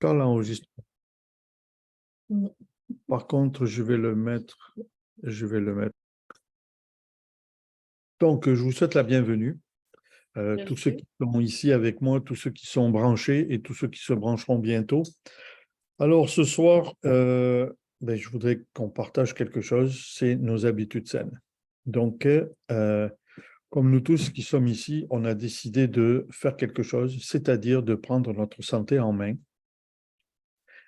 Quand l'enregistrement. Mm. Par contre, je vais le mettre. Donc, je vous souhaite la bienvenue. Tous ceux qui sont ici avec moi, tous ceux qui sont branchés et tous ceux qui se brancheront bientôt. Alors, ce soir, je voudrais qu'on partage quelque chose, c'est nos habitudes saines. Donc, comme nous tous qui sommes ici, on a décidé de faire quelque chose, c'est-à-dire de prendre notre santé en main.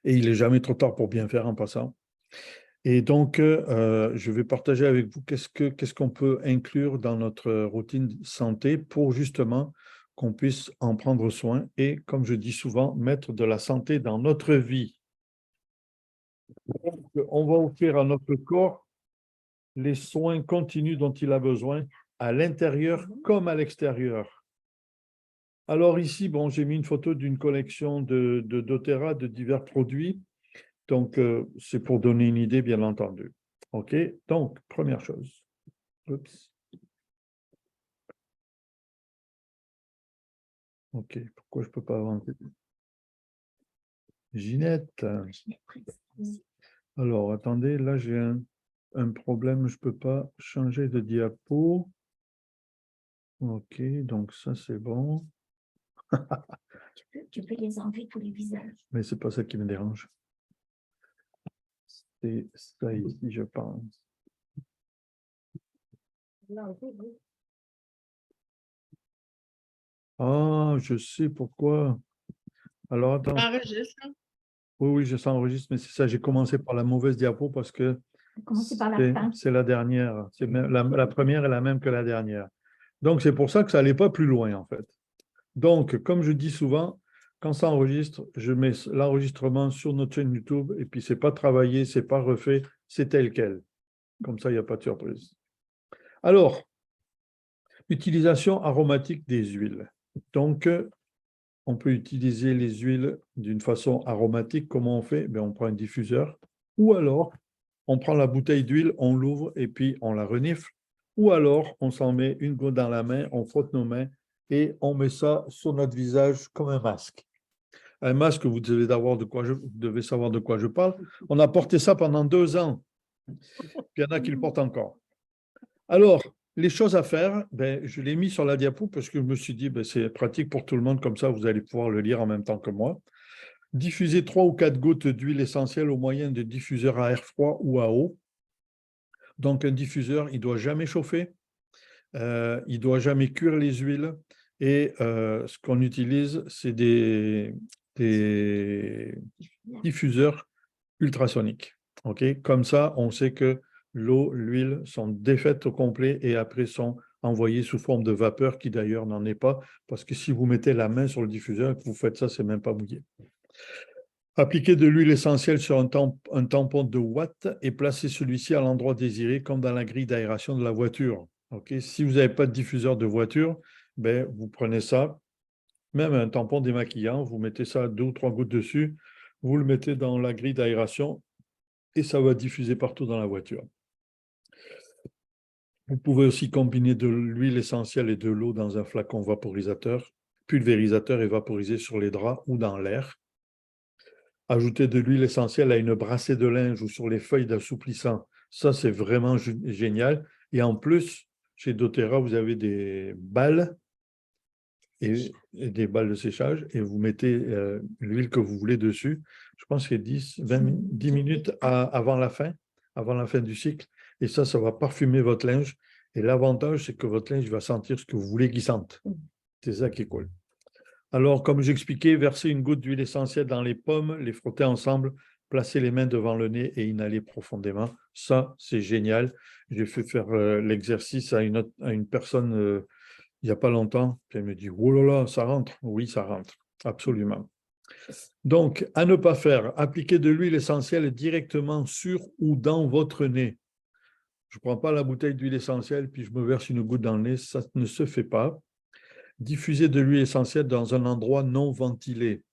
Et il n'est jamais trop tard pour bien faire en passant. Et donc, je vais partager avec vous qu'est-ce qu'on peut inclure dans notre routine santé pour justement qu'on puisse en prendre soin et, comme je dis souvent, mettre de la santé dans notre vie. Donc, on va offrir à notre corps les soins continus dont il a besoin à l'intérieur comme à l'extérieur. Alors ici, bon, j'ai mis une photo d'une collection de doTERRA, de divers produits. Donc, c'est pour donner une idée, bien entendu. OK? Donc, première chose. Oups. OK, pourquoi je ne peux pas avancer? Ginette. Alors, attendez, là, j'ai un problème, je ne peux pas changer de diapo. OK, donc ça, c'est bon. Tu peux les enlever tous les visages. Mais ce n'est pas ça qui me dérange. C'est ça ici, je pense. Ah, je sais pourquoi. Alors, attends. Enregistre. Oui, je s'enregistre, mais c'est ça, j'ai commencé par la mauvaise diapo parce que c'est la dernière. La première est la même que la dernière. Donc, c'est pour ça que ça n'allait pas plus loin, en fait. Donc, comme je dis souvent, quand ça enregistre, je mets l'enregistrement sur notre chaîne YouTube et puis ce n'est pas travaillé, ce n'est pas refait, c'est tel quel. Comme ça, il n'y a pas de surprise. Alors, utilisation aromatique des huiles. Donc, on peut utiliser les huiles d'une façon aromatique. Comment on fait? On prend un diffuseur ou alors on prend la bouteille d'huile, on l'ouvre et puis on la renifle. Ou alors on s'en met une goutte dans la main, on frotte nos mains et on met ça sur notre visage comme un masque. Un masque, vous devez savoir de quoi je parle. On a porté ça pendant 2 ans. Il y en a qui le portent encore. Alors, les choses à faire, je l'ai mis sur la diapo parce que je me suis dit, c'est pratique pour tout le monde, comme ça vous allez pouvoir le lire en même temps que moi. Diffuser 3 ou 4 gouttes d'huile essentielle au moyen de diffuseurs à air froid ou à eau. Donc, un diffuseur, il ne doit jamais chauffer, il ne doit jamais cuire les huiles. Et ce qu'on utilise, c'est des diffuseurs ultrasoniques. Okay? Comme ça, on sait que l'eau, l'huile sont défaites au complet et après sont envoyées sous forme de vapeur qui d'ailleurs n'en est pas, parce que si vous mettez la main sur le diffuseur et que vous faites ça, c'est même pas mouillé. Appliquer de l'huile essentielle sur un tampon de Watt et placer celui-ci à l'endroit désiré, comme dans la grille d'aération de la voiture. Okay? Si vous n'avez pas de diffuseur de voiture, vous prenez ça, même un tampon démaquillant, vous mettez ça 2 ou 3 gouttes dessus, vous le mettez dans la grille d'aération et ça va diffuser partout dans la voiture. Vous pouvez aussi combiner de l'huile essentielle et de l'eau dans un flacon vaporisateur, pulvérisateur et vaporiser sur les draps ou dans l'air. Ajouter de l'huile essentielle à une brassée de linge ou sur les feuilles d'assouplissant, ça c'est vraiment génial. Et en plus, chez doTERRA, vous avez des balles et des balles de séchage et vous mettez l'huile que vous voulez dessus. Je pense que 10 minutes avant la fin du cycle. Et ça va parfumer votre linge. Et l'avantage, c'est que votre linge va sentir ce que vous voulez qu'il sente. C'est ça qui est cool. Alors, comme j'expliquais, verser une goutte d'huile essentielle dans les pommes, les frotter ensemble, placer les mains devant le nez et inhaler profondément. Ça, c'est génial. J'ai fait faire l'exercice à une personne il n'y a pas longtemps. Puis elle me dit, oh là là, ça rentre. Oui, ça rentre. Absolument. Donc, à ne pas faire, appliquer de l'huile essentielle directement sur ou dans votre nez. Je ne prends pas la bouteille d'huile essentielle puis je me verse une goutte dans le nez. Ça ne se fait pas. Diffuser de l'huile essentielle dans un endroit non ventilé.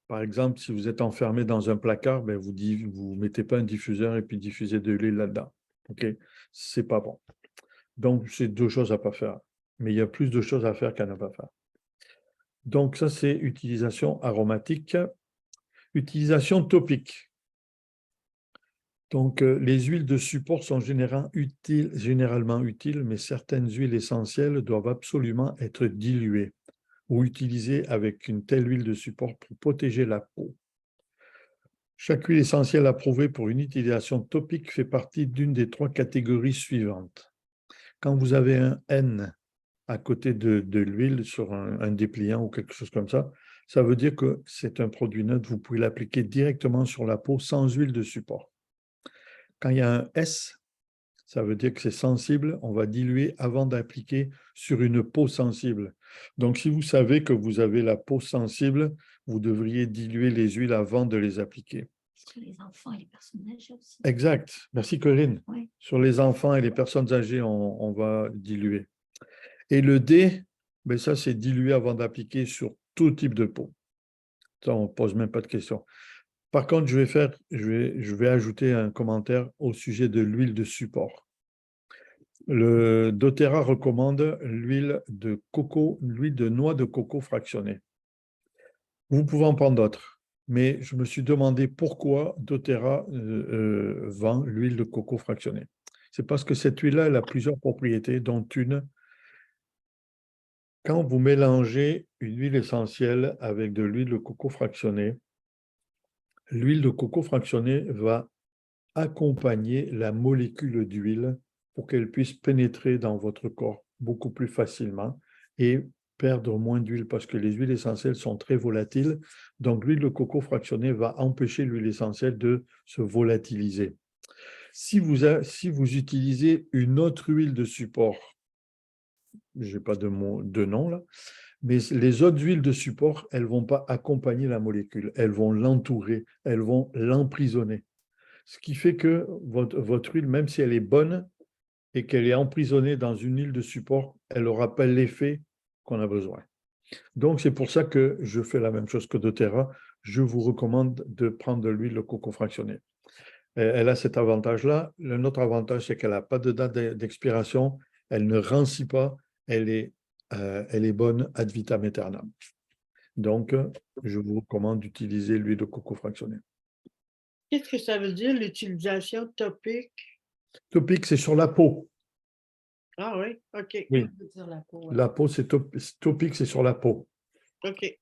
Par exemple, si vous êtes enfermé dans un placard, vous ne mettez pas un diffuseur et puis diffusez de l'huile là-dedans. Okay? Ce n'est pas bon. Donc, c'est 2 choses à ne pas faire. Mais il y a plus de choses à faire qu'à ne pas faire. Donc, ça, c'est utilisation aromatique. Utilisation topique. Donc, les huiles de support sont généralement utiles, mais certaines huiles essentielles doivent absolument être diluées ou utilisées avec une telle huile de support pour protéger la peau. Chaque huile essentielle approuvée pour une utilisation topique fait partie d'une des 3 catégories suivantes. Quand vous avez un N à côté de l'huile sur un dépliant ou quelque chose comme ça veut dire que c'est un produit neutre, vous pouvez l'appliquer directement sur la peau sans huile de support. Quand il y a un S, ça veut dire que c'est sensible, on va diluer avant d'appliquer sur une peau sensible. Donc, si vous savez que vous avez la peau sensible, vous devriez diluer les huiles avant de les appliquer. Sur les enfants et les personnes âgées aussi. Exact. Merci Corinne. Oui. Sur les enfants et les personnes âgées, on va diluer. Et le D, ben ça, c'est diluer avant d'appliquer sur tout type de peau. Ça, on ne pose même pas de question. Par contre, je vais ajouter un commentaire au sujet de l'huile de support. Le doTERRA recommande l'huile de coco, l'huile de noix de coco fractionnée. Vous pouvez en prendre d'autres, mais je me suis demandé pourquoi doTERRA vend l'huile de coco fractionnée. C'est parce que cette huile-là, elle a plusieurs propriétés, dont une, quand vous mélangez une huile essentielle avec de l'huile de coco fractionnée, l'huile de coco fractionnée va accompagner la molécule d'huile pour qu'elle puisse pénétrer dans votre corps beaucoup plus facilement et perdre moins d'huile parce que les huiles essentielles sont très volatiles. Donc, l'huile de coco fractionnée va empêcher l'huile essentielle de se volatiliser. Si vous utilisez une autre huile de support, je n'ai pas de nom là, mais les autres huiles de support, elles ne vont pas accompagner la molécule, elles vont l'entourer, elles vont l'emprisonner. Ce qui fait que votre huile, même si elle est bonne et qu'elle est emprisonnée dans une huile de support, elle n'aura pas l'effet qu'on a besoin. Donc, c'est pour ça que je fais la même chose que doTERRA. Je vous recommande de prendre de l'huile de coco fractionnée. Elle a cet avantage-là. Un autre avantage, c'est qu'elle n'a pas de date d'expiration, elle ne rancit pas, elle est bonne ad vitam aeternam. Donc, je vous recommande d'utiliser l'huile de coco fractionnée. Qu'est-ce que ça veut dire, l'utilisation topique? Topique, c'est sur la peau. Ah oui, OK. Oui. Ça veut dire la peau, ouais. La peau, c'est topique, c'est sur la peau. OK.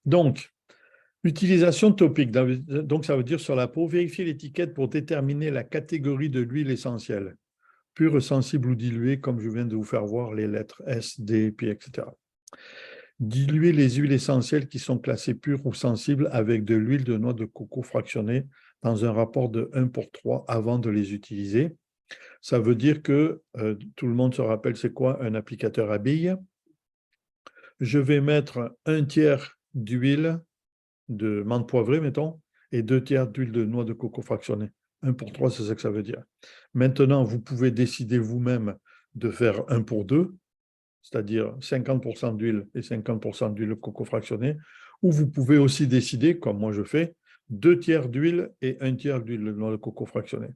Donc, utilisation topique, donc ça veut dire sur la peau, vérifier l'étiquette pour déterminer la catégorie de l'huile essentielle, pure, sensible ou diluée, comme je viens de vous faire voir les lettres S, D, P, etc. Diluer les huiles essentielles qui sont classées pures ou sensibles avec de l'huile de noix de coco fractionnée dans un rapport de 1:3 avant de les utiliser. Ça veut dire que tout le monde se rappelle c'est quoi un applicateur à billes. Je vais mettre 1/3 d'huile de menthe poivrée, mettons, et 2/3 d'huile de noix de coco fractionnée. 1:3, c'est ça que ça veut dire. Maintenant, vous pouvez décider vous-même de faire 1:2, c'est-à-dire 50% d'huile et 50% d'huile de coco fractionnée, ou vous pouvez aussi décider, comme moi je fais, 2/3 d'huile et 1/3 d'huile de noix de coco fractionnée.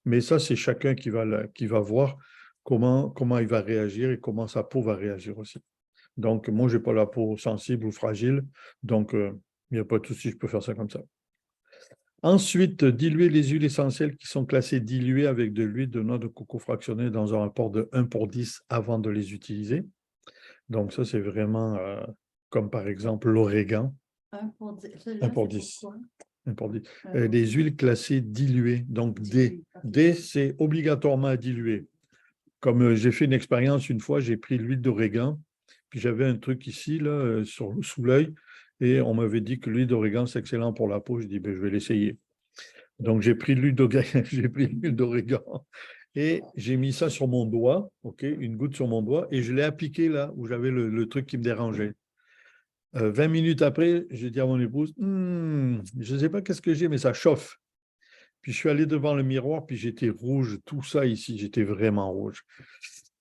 Mais ça, c'est chacun qui va voir comment il va réagir et comment sa peau va réagir aussi. Donc, moi, je n'ai pas la peau sensible ou fragile, donc il n'y a pas de souci, je peux faire ça comme ça. Ensuite, diluer les huiles essentielles qui sont classées diluées avec de l'huile de noix de coco fractionnée dans un rapport de 1:10 avant de les utiliser. Donc, ça, c'est vraiment comme par exemple l'origan. 1:10. 1:10. Les huiles classées diluées, donc D. D, c'est obligatoirement à diluer. Comme j'ai fait une expérience une fois, j'ai pris l'huile d'origan, puis j'avais un truc ici, là, sous l'œil, et on m'avait dit que l'huile d'origan, c'est excellent pour la peau. Je dis, ben, je vais l'essayer. Donc, j'ai pris l'huile d'origan et j'ai mis ça sur mon doigt, une goutte sur mon doigt, et je l'ai appliqué là où j'avais le truc qui me dérangeait. 20 minutes après, j'ai dit à mon épouse, je ne sais pas qu'est-ce que j'ai, mais ça chauffe. Puis je suis allé devant le miroir, puis j'étais rouge, tout ça ici, j'étais vraiment rouge.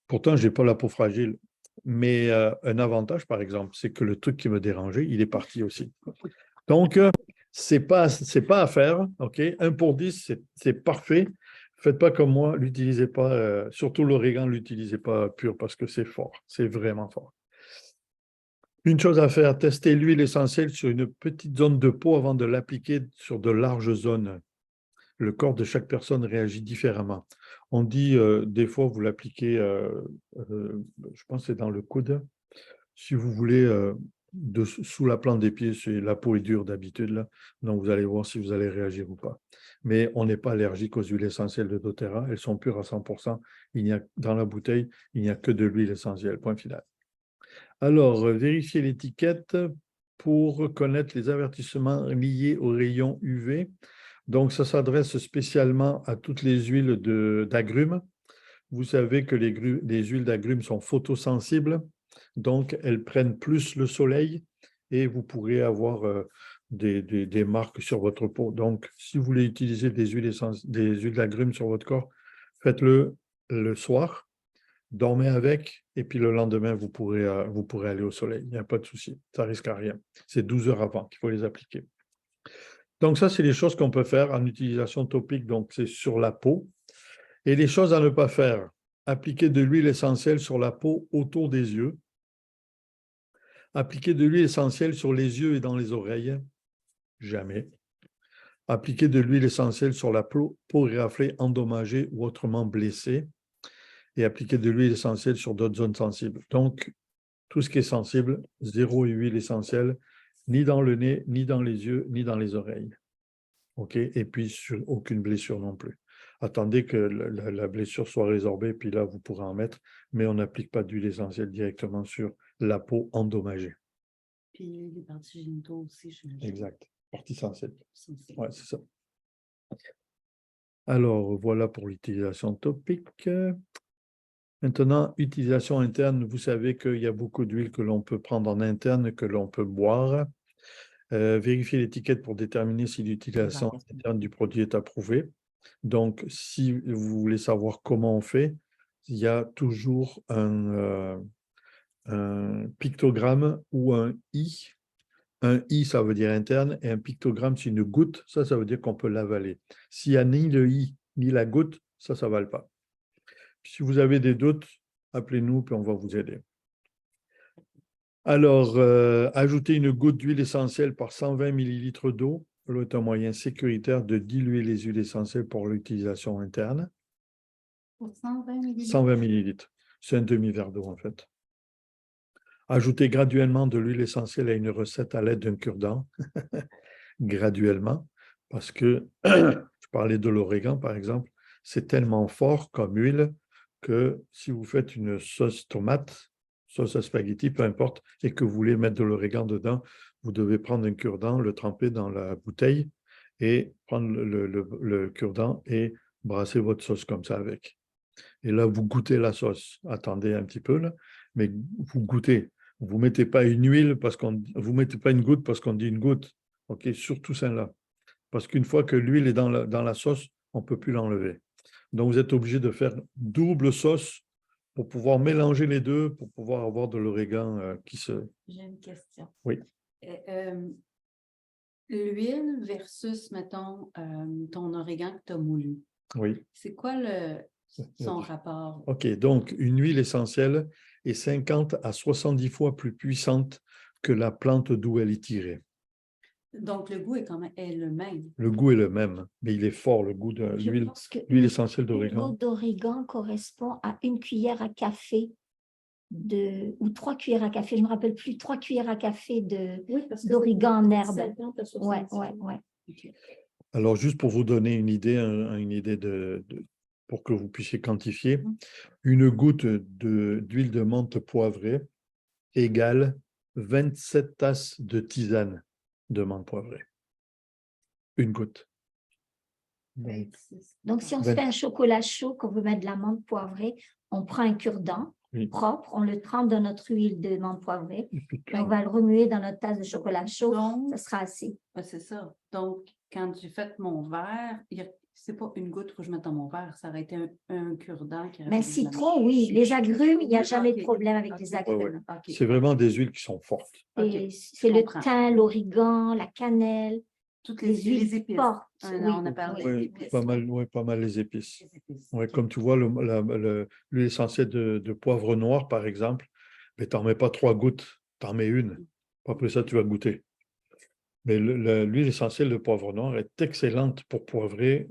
Pourtant, je n'ai pas la peau fragile. Mais un avantage, par exemple, c'est que le truc qui me dérangeait, il est parti aussi. Donc, ce n'est pas à faire. 1:10, c'est parfait. Faites pas comme moi, l'utilisez pas, surtout l'origan, ne l'utilisez pas pur parce que c'est fort, c'est vraiment fort. Une chose à faire, tester l'huile essentielle sur une petite zone de peau avant de l'appliquer sur de larges zones. Le corps de chaque personne réagit différemment. On dit, des fois, vous l'appliquez, je pense que c'est dans le coude. Si vous voulez, sous la plante des pieds, la peau est dure d'habitude, là. Donc, vous allez voir si vous allez réagir ou pas. Mais on n'est pas allergique aux huiles essentielles de doTERRA. Elles sont pures à 100%. Dans la bouteille, il n'y a que de l'huile essentielle. Point final. Alors, vérifiez l'étiquette pour connaître les avertissements liés aux rayons UV. Donc, ça s'adresse spécialement à toutes les huiles d'agrumes. Vous savez que les huiles d'agrumes sont photosensibles, donc elles prennent plus le soleil et vous pourrez avoir des marques sur votre peau. Donc, si vous voulez utiliser des huiles d'agrumes sur votre corps, faites-le le soir, dormez avec, et puis le lendemain, vous pourrez aller au soleil. Il n'y a pas de souci, ça ne risque à rien. C'est 12 heures avant qu'il faut les appliquer. Donc ça, c'est les choses qu'on peut faire en utilisation topique, donc c'est sur la peau. Et les choses à ne pas faire, appliquer de l'huile essentielle sur la peau autour des yeux, appliquer de l'huile essentielle sur les yeux et dans les oreilles, jamais. Appliquer de l'huile essentielle sur la peau raflée, endommagée ou autrement blessée, et appliquer de l'huile essentielle sur d'autres zones sensibles. Donc, tout ce qui est sensible, zéro huile essentielle, ni dans le nez, ni dans les yeux, ni dans les oreilles. OK? Et puis, sur aucune blessure non plus. Attendez que la blessure soit résorbée, puis là, vous pourrez en mettre, mais on n'applique pas d'huile essentielle directement sur la peau endommagée. Puis les parties génitaux aussi, j'imagine. Exact. Partie sensible. Sensible. Oui, c'est ça. Alors, voilà pour l'utilisation topique. Maintenant, utilisation interne, vous savez qu'il y a beaucoup d'huile que l'on peut prendre en interne, que l'on peut boire. Vérifiez l'étiquette pour déterminer si l'utilisation interne du produit est approuvée. Donc, si vous voulez savoir comment on fait, il y a toujours un pictogramme ou un I. Un I, ça veut dire interne, et un pictogramme, c'est une goutte. Ça veut dire qu'on peut l'avaler. S'il n'y a ni le I, ni la goutte, ça ne s'avale pas. Si vous avez des doutes, appelez-nous, puis on va vous aider. Alors, ajouter une goutte d'huile essentielle par 120 ml d'eau est un moyen sécuritaire de diluer les huiles essentielles pour l'utilisation interne. Pour 120 millilitres. 120 ml. C'est un demi-verre d'eau, en fait. Ajouter graduellement de l'huile essentielle à une recette à l'aide d'un cure-dent. Graduellement, parce que je parlais de l'origan, par exemple, c'est tellement fort comme huile que si vous faites une sauce tomate, sauce à spaghetti, peu importe, et que vous voulez mettre de l'origan dedans, vous devez prendre un cure-dent, le tremper dans la bouteille et prendre le cure-dent et brasser votre sauce comme ça avec. Et là, vous goûtez la sauce. Attendez un petit peu, là, mais vous goûtez. Vous ne mettez pas une huile vous mettez pas une goutte parce qu'on dit une goutte. OK, surtout celle-là. Parce qu'une fois que l'huile est dans la sauce, on ne peut plus l'enlever. Donc, vous êtes obligé de faire double sauce pour pouvoir mélanger les deux, pour pouvoir avoir de l'origan qui se... J'ai une question. Oui. L'huile versus, mettons, ton origan que tu as moulu. Oui. C'est quoi son rapport? OK, donc une huile essentielle est 50 à 70 fois plus puissante que la plante d'où elle est tirée. Donc, le goût est le même. Le goût est le même, mais il est fort, le goût de l'huile essentielle Une d'origan. goutte d'origan correspond à une cuillère à café ou 3 cuillères à café, je ne me rappelle plus, 3 cuillères à café d'origan en herbe. Ouais. Okay. Alors, juste pour vous donner une idée, pour que vous puissiez quantifier, une goutte d'huile de menthe poivrée égale 27 tasses de tisane de menthe poivrée. Une goutte. Donc, si on se fait un chocolat chaud, qu'on veut mettre de la menthe poivrée, on prend un cure-dent propre, on le trempe dans notre huile de menthe poivrée, et on va le remuer dans notre tasse de chocolat chaud, ça sera assez. C'est ça. Donc, quand j'ai fait mon verre, c'est pas une goutte que je mette dans mon verre, ça aurait été un cure-dent. Mais citron, oui. Les agrumes, il n'y a jamais de problème avec les agrumes. C'est vraiment des huiles qui sont fortes. C'est le thym, l'origan, la cannelle. Toutes les huiles épices. Fortes. On a parlé d'épices. Pas mal les épices. Comme tu vois, l'huile essentielle de poivre noir, par exemple, mais tu n'en mets pas 3 gouttes. t'en mets une. Après ça, tu vas goûter. Mais l'huile essentielle de poivre noir est excellente pour poivrer,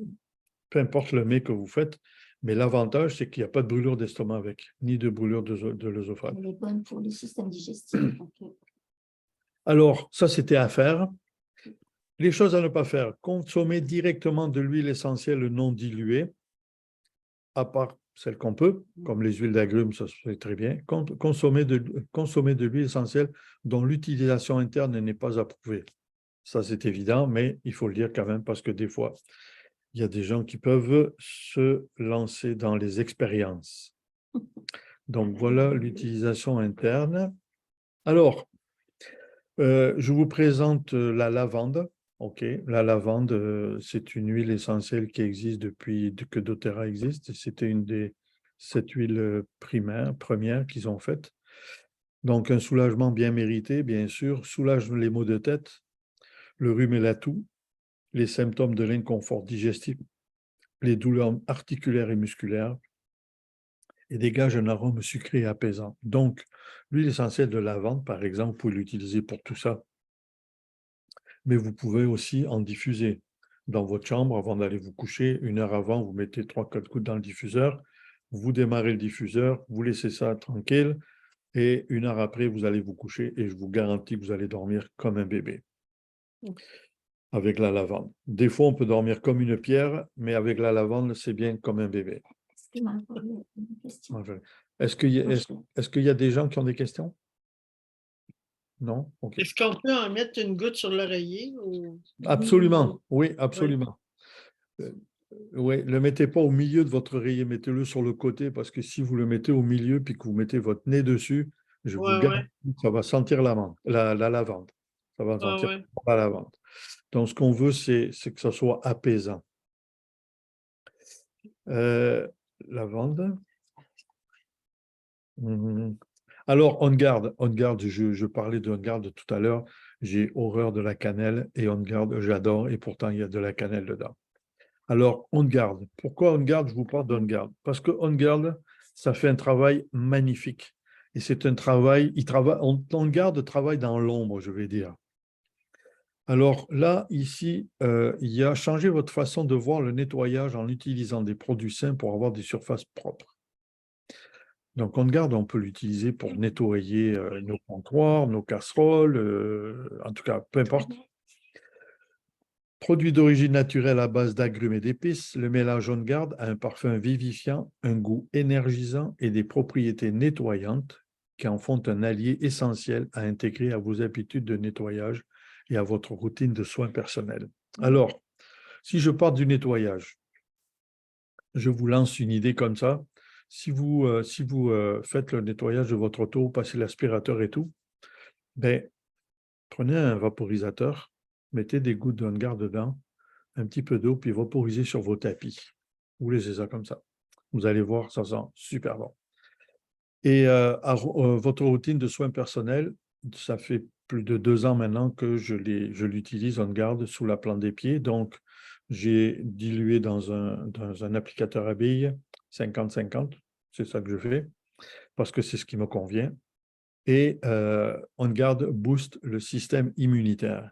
peu importe le mets que vous faites. Mais l'avantage, c'est qu'il n'y a pas de brûlure d'estomac avec, ni de brûlure de l'œsophage. Elle est bonne pour le système digestif. Alors, ça, c'était à faire. Les choses à ne pas faire. Consommer directement de l'huile essentielle non diluée, à part celle qu'on peut, comme les huiles d'agrumes, ça se fait très bien. Consommer de l'huile essentielle dont l'utilisation interne n'est pas approuvée. Ça, c'est évident, mais il faut le dire quand même parce que des fois, il y a des gens qui peuvent se lancer dans les expériences. Donc, voilà l'utilisation interne. Alors, je vous présente la lavande. OK, la lavande, c'est une huile essentielle qui existe depuis que doTERRA existe. C'était une des 7 huiles premières qu'ils ont faites. Donc, un soulagement bien mérité, bien sûr, soulage les maux de tête, le rhume et la toux, les symptômes de l'inconfort digestif, les douleurs articulaires et musculaires, et dégage un arôme sucré et apaisant. Donc, l'huile essentielle de lavande, par exemple, vous pouvez l'utiliser pour tout ça. Mais vous pouvez aussi en diffuser dans votre chambre avant d'aller vous coucher. 1 heure avant, vous mettez 3-4 gouttes dans le diffuseur, vous démarrez le diffuseur, vous laissez ça tranquille, et 1 heure après, vous allez vous coucher, et je vous garantis que vous allez dormir comme un bébé avec la lavande. Des fois, on peut dormir comme une pierre, mais avec la lavande, c'est bien comme un bébé. Est-ce qu'il y a des gens qui ont des questions? Non? OK. Est-ce qu'on peut en mettre une goutte sur l'oreiller? Absolument, oui, absolument. Oui, ne le mettez pas au milieu de votre oreiller, mettez-le sur le côté, parce que si vous le mettez au milieu puis que vous mettez votre nez dessus, je vous garantis que ça va sentir la lavande. Ça va sentir la lavande. Donc, ce qu'on veut, c'est que ça soit apaisant. Lavande. Alors, On Guard, je parlais de On Guard tout à l'heure. J'ai horreur de la cannelle et On Guard, j'adore, et pourtant, il y a de la cannelle dedans. Alors, On Guard. Pourquoi On Guard? Je vous parle d'On Guard. Parce que On Guard, ça fait un travail magnifique. Et c'est un travail, On Guard travaille dans l'ombre, je vais dire. Alors là, ici, il y a changé votre façon de voir le nettoyage en utilisant des produits sains pour avoir des surfaces propres. Donc, On Guard, on peut l'utiliser pour nettoyer nos comptoirs, nos casseroles, en tout cas, peu importe. Produit d'origine naturelle à base d'agrumes et d'épices, le mélange On Guard a un parfum vivifiant, un goût énergisant et des propriétés nettoyantes qui en font un allié essentiel à intégrer à vos habitudes de nettoyage et à votre routine de soins personnels. Alors, si je parle du nettoyage, je vous lance une idée comme ça. Si vous faites le nettoyage de votre auto, passez l'aspirateur et tout, ben, prenez un vaporisateur, mettez des gouttes d'On Guard dedans, un petit peu d'eau, puis vaporisez sur vos tapis. Vous laissez ça comme ça. Vous allez voir, ça sent super bon. Et votre routine de soins personnels, ça fait plus de 2 ans maintenant que je l'utilise On Guard sous la plante des pieds. Donc, j'ai dilué dans un applicateur à billes 50-50. C'est ça que je fais, parce que c'est ce qui me convient. Et On Guard booste le système immunitaire.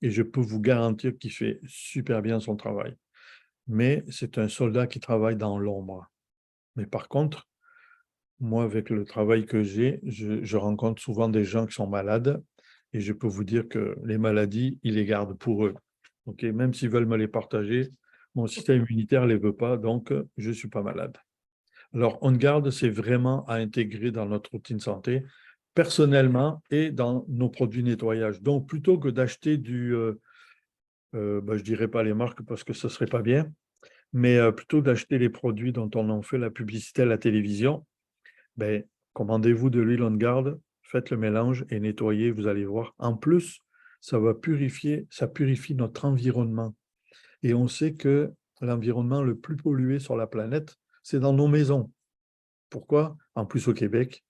Et je peux vous garantir qu'il fait super bien son travail. Mais c'est un soldat qui travaille dans l'ombre. Mais par contre, moi, avec le travail que j'ai, je rencontre souvent des gens qui sont malades et je peux vous dire que les maladies, ils les gardent pour eux. Okay? Même s'ils veulent me les partager, mon système immunitaire ne les veut pas, donc je ne suis pas malade. Alors, On Guard, c'est vraiment à intégrer dans notre routine santé, personnellement et dans nos produits nettoyage. Donc, plutôt que d'acheter je ne dirais pas les marques parce que ce ne serait pas bien, mais plutôt d'acheter les produits dont on en fait la publicité à la télévision, ben, commandez-vous de l'huile On Guard, faites le mélange et nettoyez, vous allez voir. En plus, ça purifie notre environnement. Et on sait que l'environnement le plus pollué sur la planète, c'est dans nos maisons. Pourquoi? En plus, au Québec,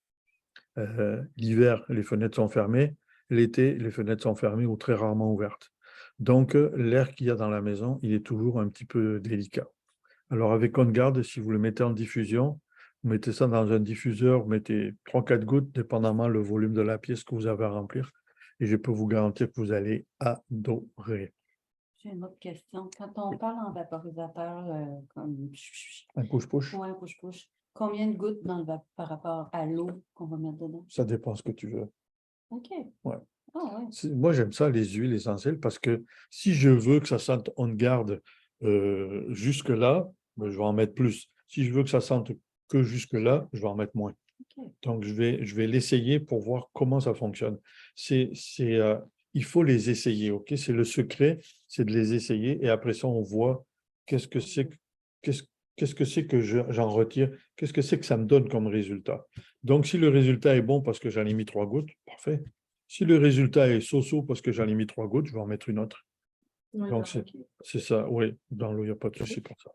l'hiver, les fenêtres sont fermées. L'été, les fenêtres sont fermées ou très rarement ouvertes. Donc, l'air qu'il y a dans la maison, il est toujours un petit peu délicat. Alors, avec On Guard, si vous le mettez en diffusion, Vous mettez ça dans un diffuseur, vous mettez 3-4 gouttes, dépendamment le volume de la pièce que vous avez à remplir. Et je peux vous garantir que vous allez adorer. J'ai une autre question. Quand on parle en vaporisateur, comme Un push-push, ouais, push-push, combien de gouttes dans le par rapport à l'eau qu'on va mettre dedans? ça dépend ce que tu veux. OK. Ouais. Ah ouais. Moi, j'aime ça, les huiles essentielles, parce que si je veux que ça sente on garde jusque-là, ben, je vais en mettre plus. Si je veux que ça sente que jusque-là, je vais en mettre moins. OK. Donc, je vais l'essayer pour voir comment ça fonctionne. Il faut les essayer, OK? C'est le secret, c'est de les essayer. Et après ça, on voit qu'est-ce que c'est que j'en retire, qu'est-ce que c'est que ça me donne comme résultat. Donc, si le résultat est bon parce que j'en ai mis 3 gouttes, parfait. Si le résultat est so-so parce que j'en ai mis 3 gouttes, je vais en mettre une autre. Ouais, Donc, c'est ça, oui. Dans l'eau, il n'y a pas de souci pour ça.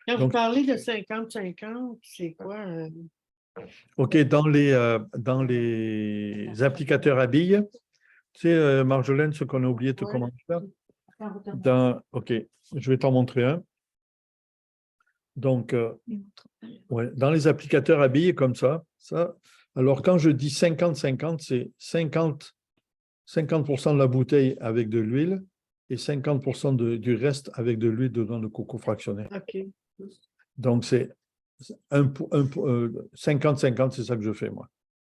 Quand vous Donc- parlez de 50-50, c'est quoi? OK, dans les applicateurs à billes, tu sais, Marjolaine, ce qu'on a oublié de te Ouais. commander là, OK, je vais t'en montrer un. Donc, ouais, dans les applicateurs à billes comme ça, alors quand je dis 50-50, c'est 50% de la bouteille avec de l'huile et 50% du reste avec de l'huile dedans de coco fractionné. OK. Donc, c'est 50-50, c'est ça que je fais, moi.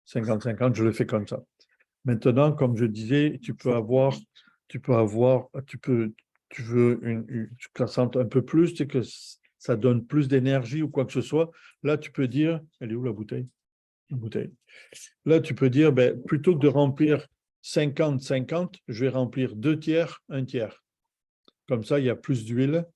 50-50, je le fais comme ça. Maintenant, comme je disais, tu veux que ça sente un peu plus, tu sais, que ça donne plus d'énergie ou quoi que ce soit. Là, tu peux dire, elle est où la bouteille? La bouteille. Là, tu peux dire, ben, plutôt que de remplir 50-50, je vais remplir 2 tiers, 1 tiers. Comme ça, il y a plus d'huile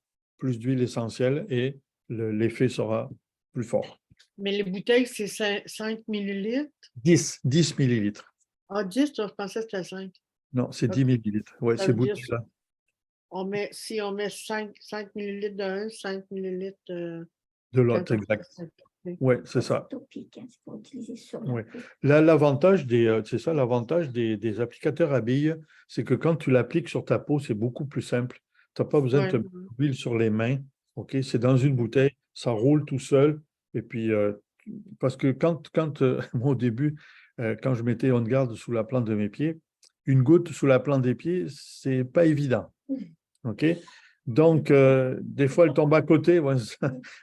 essentielle et l'effet sera plus fort. Mais les bouteilles, c'est 5 millilitres. 10 millilitres. Ah, 10, je pensais que c'était 5. Non, c'est 10 millilitres. Oui, Ça ces veut dire bouteilles-là. Si on met 5 millilitres d'un, 5 millilitres De l'autre, exact. Oui, c'est ça. Topique, hein, c'est pour utiliser sur la Oui. peau. L'avantage c'est ça, l'avantage des applicateurs à billes, c'est que quand tu l'appliques sur ta peau, c'est beaucoup plus simple. Tu n'as pas besoin de te mettre de l'huile sur les mains. OK? C'est dans une bouteille, ça roule tout seul. Et puis, parce que moi, au début, quand je mettais On Guard sous la plante de mes pieds, une goutte sous la plante des pieds, c'est pas évident. OK? Donc, des fois, elle tombe à côté. Ouais,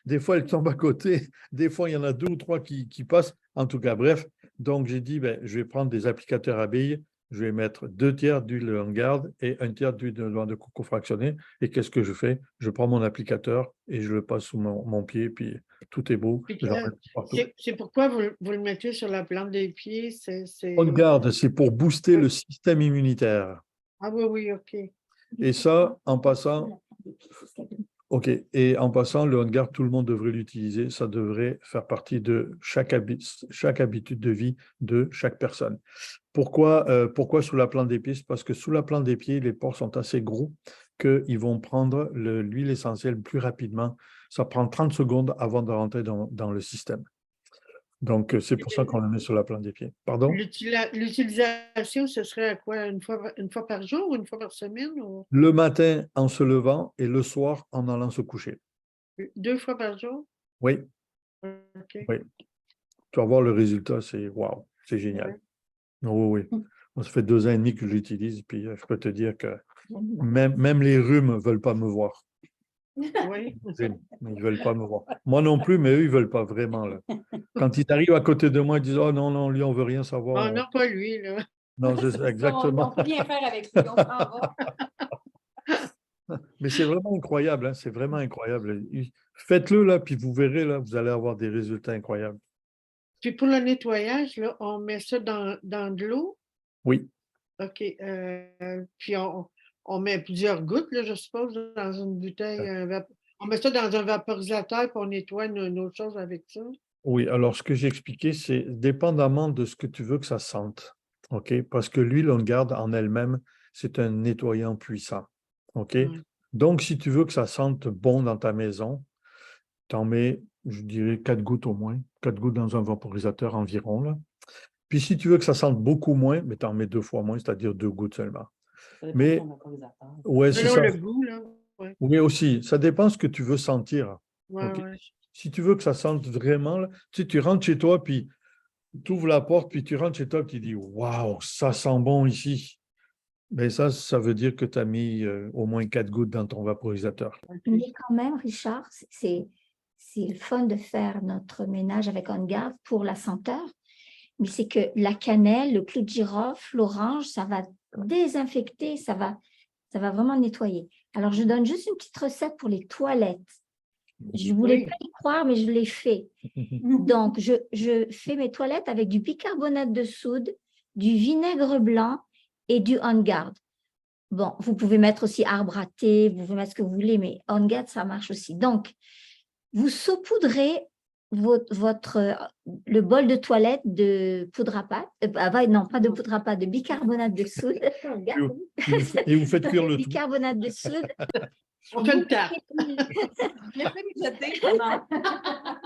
des fois, elle tombe à côté. Des fois, il y en a 2 ou 3 qui passent. En tout cas, bref. Donc, j'ai dit, ben, je vais prendre des applicateurs à billes. Je vais mettre 2 tiers d'huile On Guard et 1 tiers d'huile de noix de coco fractionnée. Et qu'est-ce que je fais? Je prends mon applicateur et je le passe sous mon pied. Puis, tout est beau. Puis, Je le remets partout. c'est pourquoi vous le mettez sur la plante des pieds? On Guard, c'est pour booster le système immunitaire. Ah oui, OK. Et ça, en passant, OK. Et en passant, le On Guard, tout le monde devrait l'utiliser. Ça devrait faire partie de chaque habitude de vie de chaque personne. Pourquoi sous la plante des pieds? Parce que sous la plante des pieds, les pores sont assez gros qu'ils vont prendre l'huile essentielle plus rapidement. Ça prend 30 secondes avant de rentrer dans le système. Donc, c'est pour ça qu'on le met sur la plante des pieds. Pardon? L'utilisation, ce serait à quoi? Une fois par jour ou une fois par semaine? Ou Le matin en se levant et le soir en allant se coucher. 2 fois par jour? Oui, OK. oui. Tu vas voir le résultat, c'est waouh, c'est génial. Oui, oui. Moi, ça fait 2 ans et demi que je l'utilise, puis je peux te dire que même les rhumes ne veulent pas me voir. Oui. Ils ne veulent pas me voir. Moi non plus, mais eux, ils ne veulent pas vraiment. Là. Quand ils arrivent à côté de moi, ils disent « Oh non, lui, on ne veut rien savoir. Ah non, pas lui, là. Non, c'est ça, exactement. On ne peut rien faire avec lui, on s'en va. Mais c'est vraiment incroyable, hein, c'est vraiment incroyable. Faites-le, là, puis vous verrez, là, vous allez avoir des résultats incroyables. Puis pour le nettoyage, là, on met ça dans de l'eau. Oui. OK. Puis on met plusieurs gouttes, là, je suppose, dans une bouteille. On met ça dans un vaporisateur, puis on nettoie nos choses avec ça. Oui, alors ce que j'ai expliqué, c'est dépendamment de ce que tu veux que ça sente. OK? Parce que l'huile, on garde en elle-même, c'est un nettoyant puissant. OK? Donc, si tu veux que ça sente bon dans ta maison, tu en mets, je dirais, 4 gouttes au moins. 4 gouttes dans un vaporisateur environ. Là. Puis si tu veux que ça sente beaucoup moins, mais tu en mets 2 fois moins, c'est-à-dire 2 gouttes seulement. Mais, ouais, c'est Selon ça. le goût, là. Ouais. Oui, aussi. Ça dépend ce que tu veux sentir. Ouais, OK? ouais. Si tu veux que ça sente vraiment, là, tu sais, tu rentres chez toi, puis tu ouvres la porte, puis tu rentres chez toi, puis tu dis « Waouh, ça sent bon ici ». Mais ça veut dire que tu as mis au moins 4 gouttes dans ton vaporisateur. Mais quand même, Richard, c'est le fun de faire notre ménage avec On Guard pour la senteur. Mais c'est que la cannelle, le clou de girofle, l'orange, ça va désinfecter, ça va vraiment nettoyer. Alors, je donne juste une petite recette pour les toilettes. Je ne voulais pas y croire, mais je l'ai fait. Donc, je fais mes toilettes avec du bicarbonate de soude, du vinaigre blanc et du On Guard. Bon, vous pouvez mettre aussi arbre à thé, vous pouvez mettre ce que vous voulez, mais On Guard, ça marche aussi. Donc, vous saupoudrez le bol de toilette de poudre à pâte, non, pas de poudre à pâte, de bicarbonate de soude. Et vous faites cuire le tout. Bicarbonate de soude. On fait une tarte.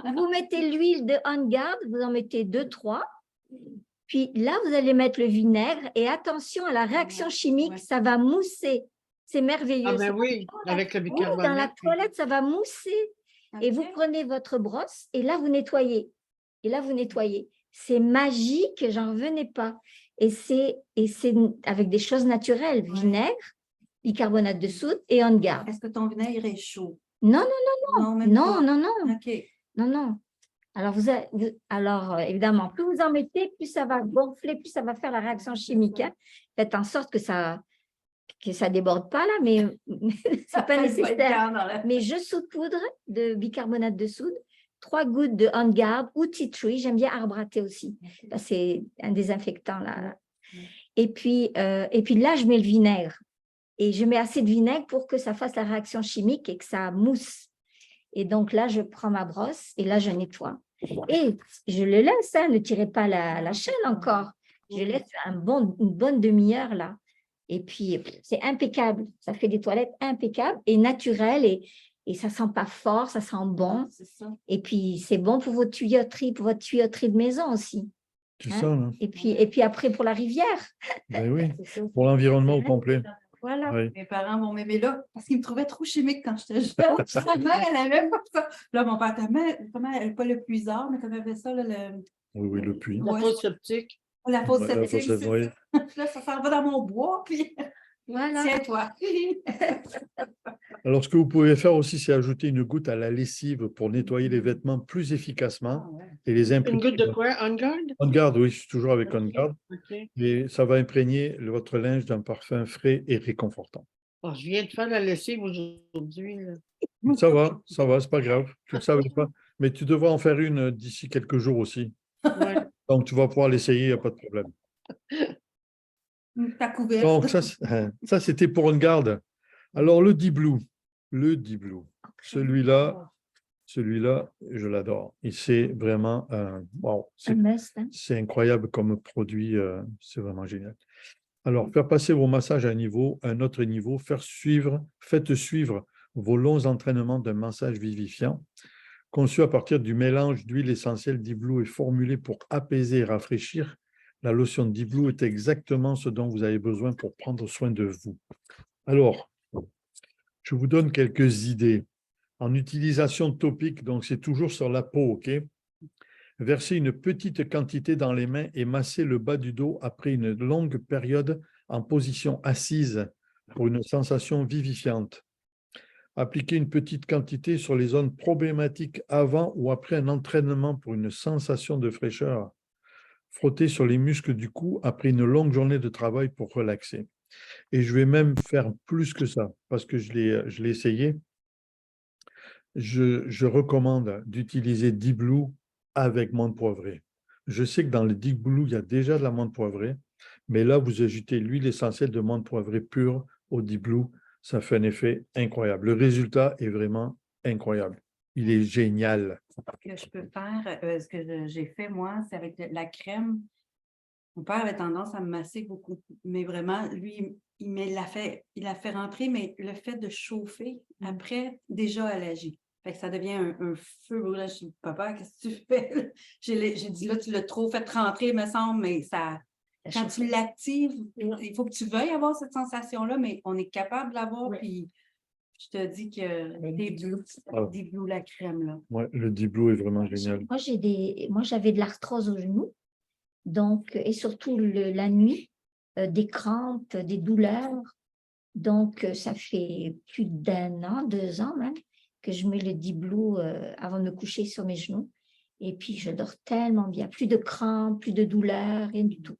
Vous mettez l'huile de On Guard, vous en mettez 2-3. Puis là, vous allez mettre le vinaigre et attention à la réaction chimique, ça va mousser. C'est merveilleux. Ah ben oui, avec le bicarbonate. Dans la toilette, ça va mousser. Et vous prenez votre brosse et là, vous nettoyez. Et là, vous nettoyez. C'est magique, j'en revenais pas. Et c'est avec des choses naturelles, vinaigre, bicarbonate de soude et On Guard. Est-ce que ton vinaigre est chaud? Non. même pas. Non. OK. Non. Alors, évidemment, plus vous en mettez, plus ça va gonfler, plus ça va faire la réaction chimique. Hein. Faites en sorte que ça déborde pas là, mais c'est pas nécessaire. Mais je saupoudre de bicarbonate de soude, 3 gouttes de On Guard ou tea tree. J'aime bien arbre à thé aussi. C'est un désinfectant là. Et puis là, je mets le vinaigre. Et je mets assez de vinaigre pour que ça fasse la réaction chimique et que ça mousse. Et donc là, je prends ma brosse et là, je nettoie. Et je le laisse, hein, ne tirez pas la chaîne encore. Je laisse une bonne demi-heure là. Et puis, c'est impeccable. Ça fait des toilettes impeccables et naturelles et ça ne sent pas fort, ça sent bon. Et puis, c'est bon pour votre tuyauterie de maison aussi. C'est ça, là. Et puis après, pour la rivière. Ben oui, pour l'environnement au complet. Voilà. Oui. Mes parents m'ont m'aimer là parce qu'ils me trouvaient trop chimique quand j'étais jeune. Ma mère, elle n'aimait pas ça. Là, mon père, ta mère, elle n'est pas le puisard, mais tu avais ça, là, Oui, le puits. La fosse septique. La fosse Ouais, la septique. fosse septique, oui. Là, ça s'en va dans mon bois, puis Voilà. tiens-toi. Alors, ce que vous pouvez faire aussi, c'est ajouter une goutte à la lessive pour nettoyer les vêtements plus efficacement et les Une imprégner. goutte de quoi? On Guard? On Guard, oui, je suis toujours avec On Guard. OK. Et ça va imprégner votre linge d'un parfum frais et réconfortant. Oh, je viens de faire la lessive aujourd'hui. Là. Ça va, c'est pas grave. Tu ne le savais pas. Mais tu devras en faire une d'ici quelques jours aussi. Ouais. Donc, tu vas pouvoir l'essayer, il n'y a pas de problème. Ta couverte. Donc, ça c'était pour On Guard. Alors, le Deep Blue. Celui-là, je l'adore. Et c'est vraiment, wow, c'est incroyable comme produit. C'est vraiment génial. Alors, faire passer vos massages à un autre niveau, faites suivre vos longs entraînements d'un massage vivifiant. Conçu à partir du mélange d'huile essentielle Deep Blue et formulé pour apaiser et rafraîchir, la lotion Deep Blue est exactement ce dont vous avez besoin pour prendre soin de vous. Alors, je vous donne quelques idées. En utilisation topique, donc c'est toujours sur la peau, ok? Versez une petite quantité dans les mains et massez le bas du dos après une longue période en position assise pour une sensation vivifiante. Appliquez une petite quantité sur les zones problématiques avant ou après un entraînement pour une sensation de fraîcheur. Frottez sur les muscles du cou après une longue journée de travail pour relaxer. Et je vais même faire plus que ça, parce que je l'ai essayé. Je recommande d'utiliser Deep Blue avec menthe poivrée. Je sais que dans le Deep Blue, il y a déjà de la menthe poivrée, mais là, vous ajoutez l'huile essentielle de menthe poivrée pure au Deep Blue. Ça fait un effet incroyable. Le résultat est vraiment incroyable. Il est génial. Ce que je peux faire, ce que j'ai fait, moi, c'est avec la crème. Mon père avait tendance à me masser beaucoup, mais vraiment, lui, il l'a fait rentrer, mais le fait de chauffer, après, déjà, elle agit. Fait que ça devient un feu brûlant. Je dis, papa, qu'est-ce que tu fais? J'ai dit, là, tu l'as trop fait rentrer, me semble, mais ça... Quand tu l'actives, il faut que tu veuilles avoir cette sensation-là, mais on est capable de l'avoir, puis Je te dis que Le des Deep Blue. Deep Blue, la crème, là. Ouais, le Deep Blue est vraiment génial. Moi, j'avais de l'arthrose au genou, donc, et surtout la nuit, des crampes, des douleurs. Donc, ça fait plus d'1 an, 2 ans même, que je mets le Deep Blue avant de me coucher sur mes genoux. Et puis, je dors tellement bien. Plus de crampes, plus de douleurs, rien du tout.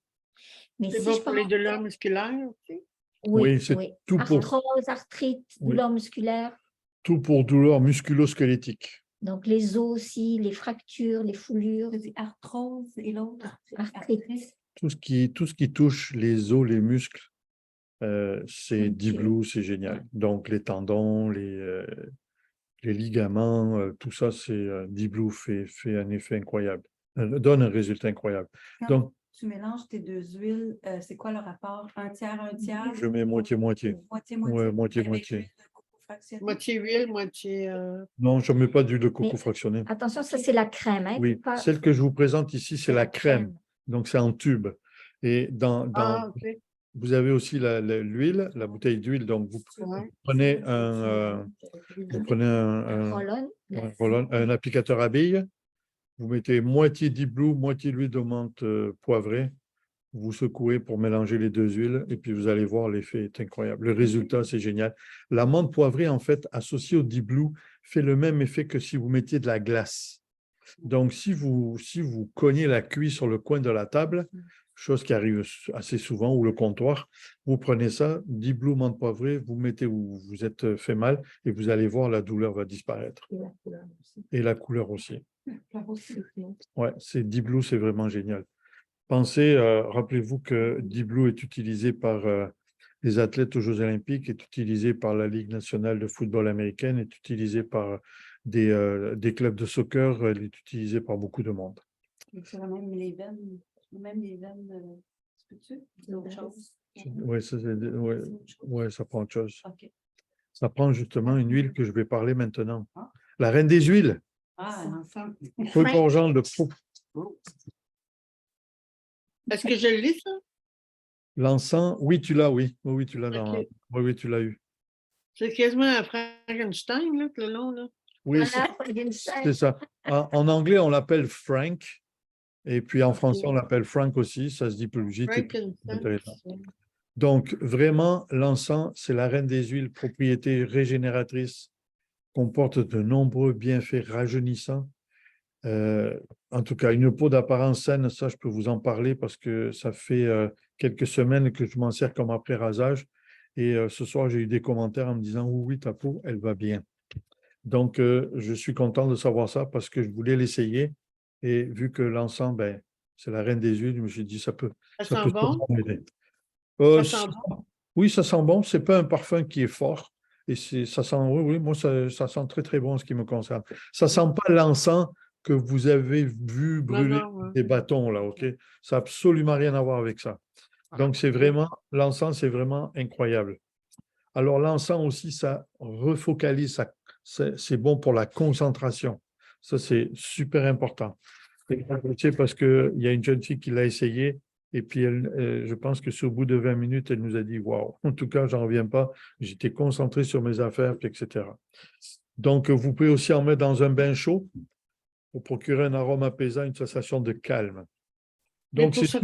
Mais C'est si bon je pour peux... les douleurs musculaires aussi? Oui, c'est oui. tout pour, Arthrose, arthrite, Oui. douleurs musculaires. tout pour douleur musculo-squelettique. Donc, les os aussi, les fractures, les foulures, Tu dis arthrose et l'autre? arthrite. Tout ce qui touche les os, les muscles, c'est Ok. Deep Blue, c'est génial. Donc, les tendons, les ligaments, tout ça, Deep Blue fait un effet incroyable, donne un résultat incroyable. Quand Donc, tu mélanges tes deux huiles, c'est quoi le rapport? Un tiers? je mets moitié-moitié. Moitié-moitié? Ouais, moitié-moitié. Avec l'huile de coco fractionnée? Moitié huile, moitié. Non, je ne mets pas d'huile de coco Mais- fractionnée. Attention, ça, c'est la crème. Hein, Oui, pas- celle que je vous présente ici, c'est c'est la crème. Donc, c'est en tube. Et Ah, OK. vous avez aussi l'huile, la bouteille d'huile. Donc, vous Ouais. prenez Un roll-on. un applicateur à billes. Vous mettez moitié Deep Blue, moitié l'huile de menthe poivrée. Vous secouez pour mélanger les deux huiles et puis vous allez voir, l'effet est incroyable. Le résultat, c'est génial. La menthe poivrée, en fait, associée au Deep Blue, fait le même effet que si vous mettiez de la glace. Donc, si vous cognez la cuisse sur le coin de la table, chose qui arrive assez souvent, ou le comptoir, vous prenez ça, Deep Blue, menthe poivrée, vous mettez où vous êtes fait mal et vous allez voir, la douleur va disparaître. Et la couleur aussi. Ouais, Deep Blue, c'est vraiment génial. Rappelez-vous que Deep Blue est utilisé par les athlètes aux Jeux Olympiques, est utilisé par la Ligue nationale de football américaine, est utilisé par des clubs de soccer, elle est utilisée par beaucoup de monde. C'est même les veines. Tu peux-tu? C'est autre chose. Oui, ça prend autre chose. OK. Ça prend justement une huile que je vais parler maintenant. La reine des huiles, Ah, l'ensemble. regorgeant de Est-ce que je le lis, ça? l'encens. Oui, tu l'as, oui. Oui, tu l'as OK. oui, tu l'as eu. C'est quasiment un Frankenstein, là, le long, là. Oui, c'est ça. En anglais, on l'appelle Frank. Et puis en français, on l'appelle Frank aussi. Ça se dit plus vite et plus intéressant. Donc, vraiment, l'encens, c'est la reine des huiles, propriété régénératrice, comporte de nombreux bienfaits rajeunissants. En tout cas, une peau d'apparence saine, ça, je peux vous en parler parce que ça fait quelques semaines que je m'en sers comme après-rasage. Et ce soir, j'ai eu des commentaires en me disant « Oui, ta peau, elle va bien ». Donc, je suis content de savoir ça parce que je voulais l'essayer. Et vu que l'encens, ben, c'est la reine des huiles, je me suis dit, ça peut Ça sent bon? sûrement m'aider. Ça sent bon? Oui, ça sent bon. Ce n'est pas un parfum qui est fort. Et ça sent, oui, moi, ça sent très, très bon en ce qui me concerne. Ça ne sent pas l'encens que vous avez vu brûler des bâtons, là, OK? Ça n'a absolument rien à voir avec ça. Donc, l'encens, c'est vraiment incroyable. Alors, l'encens aussi, ça refocalise, c'est bon pour la concentration. Ça, c'est super important. Parce qu'il y a une jeune fille qui l'a essayé et puis je pense que c'est au bout de 20 minutes, elle nous a dit « Waouh, en tout cas, j'en reviens pas. J'étais concentré sur mes affaires, puis etc. » Donc, vous pouvez aussi en mettre dans un bain chaud pour procurer un arôme apaisant, une sensation de calme. Donc, pour se